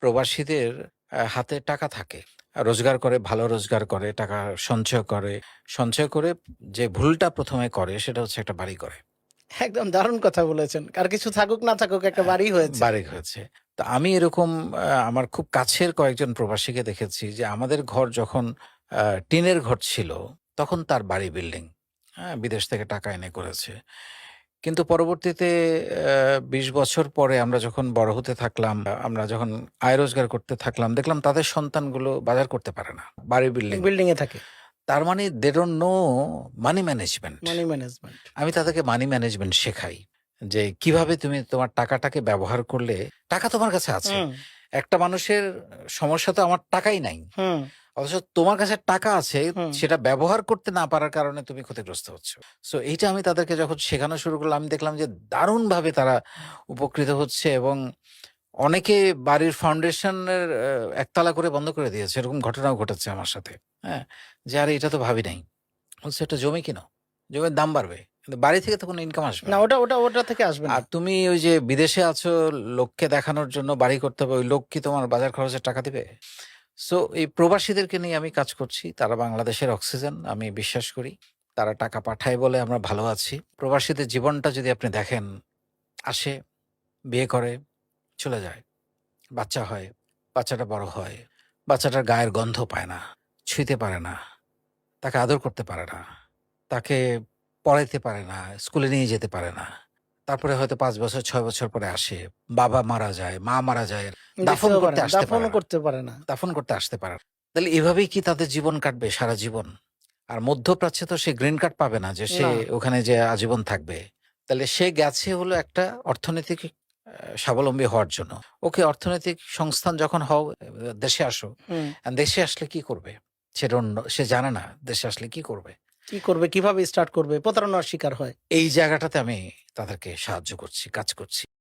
প্রবাসীদের হাতে টাকা থাকে। রোজগার করে, ভালো রোজগার করে, টাকা সঞ্চয় করে। সঞ্চয় করে যে ভুলটা ১ম এ করে সেটা হচ্ছে একটা বাড়ি করে। একদম দারুণ কথা বলেছেন। আর কিছু থাকুক না থাকুক একটা বাড়ি হয়েছে। বাড়ি হয়েছে। তো আমি এরকম আমার খুব কাছের কয়েকজন প্রবাসীকে দেখেছি যে আমাদের ঘর যখন টিনের ঘর ছিল, তখন তার বাড়ি বিল্ডিং। হ্যাঁ? বিদেশ থেকে টাকা এনে করেছে। কিন্তু পরবর্তীতে ২০ বছর পরে আমরা যখন বড় হতে থাকলাম, আমরা যখন আয় রোজগার করতে থাকলাম, দেখলাম তাদের সন্তানগুলো বাজার করতে পারে না। বাড়ি বিল্ডিং। বিল্ডিং এ থাকে। তার মানে they don't know money management. Money management. আমি তাদেরকে মানি ম্যানেজমেন্ট শেখাই। যে কিভাবে তুমি তোমার টাকাটাকে ব্যবহার করলে টাকা তোমার কাছে আছে। হুম, একটা মানুষের সমস্যা তো আমার টাকাই নাই। হুম, অথচ তোমার কাছে টাকা আছে, হুম। সেটা ব্যবহার করতে না পারার কারণে তুমি ক্ষতিগ্রস্ত হচ্ছ। সো এইটা আমি তাদেরকে যখন শেখানো শুরু করলাম, আমি দেখলাম যে দারুণভাবে তারা উপকৃত হচ্ছে এবং অনেকে বাড়ির ফাউন্ডেশনের একতলা করে বন্ধ করে দিয়েছে। এরকম ঘটনাও ঘটেছে আমার সাথে। হ্যাঁ? যে আরে এটা তো ভাবি নাই। বলছে একটা জমি কিনো। জমির দাম বাড়বে। কিন্তু বাড়ি থেকে তো কোনো ইনকাম আসবে না না। ওটা থেকে আসবে না। আর তুমি ওই যে বিদেশে আছো, লোককে দেখানোর জন্য বাড়ি করতে হবে, ওই লোক কি তোমার বাজার খরচের টাকা দিবে? সো এই প্রবাসীদেরকে নিয়ে আমি কাজ করছি। তারা বাংলাদেশের অক্সিজেন, আমি বিশ্বাস করি। তারা টাকা পাঠায় বলে আমরা ভালো আছি। প্রবাসীদের জীবনটা যদি আপনি দেখেন, আসে, বিয়ে করে, চলে যায়। বাচ্চা হয়, বাচ্চাটা বড় হয়। বাচ্চাটার গায়ের গন্ধ পায় না, ছুঁইতে পারে না, তাকে আদর করতে পারে না, তাকে পড়াইতে পারে না, স্কুলে নিয়ে যেতে পারে না। তারপরে হয়তো ৫ বছর ৬ বছর পরে আসে। বাবা মারা যায়, মা মারা যায়। দাফন দেখতেও পারে করতে না, আসতে পারে দাফনও না। করতে পারে না। দাফন করতে আসতে পারে না। তাহলে এভাবেই কি তাদের জীবন কাটবে সারা জীবন? আর মধ্যপ্রাচ্যে তো সে গ্রিন কার্ড পাবে না যে সে না। ওখানে যেয়ে আজীবন থাকবে। তাহলে সে গেছে হলো একটা অর্থনৈতিক স্বাবলম্বী হওয়ার জন্য। ওকে অর্থনৈতিক সংস্থান যখন হও, দেশে আসো। হুম। দেশে আসলে কি করবে? সে জানে না দেশে আসলে কি করবে। কি করবে, কিভাবে স্টার্ট করবে, প্রতারণার শিকার হয়। এই জায়গাটাতে আমি তাদেরকে সাহায্য করছি, কাজ করছি।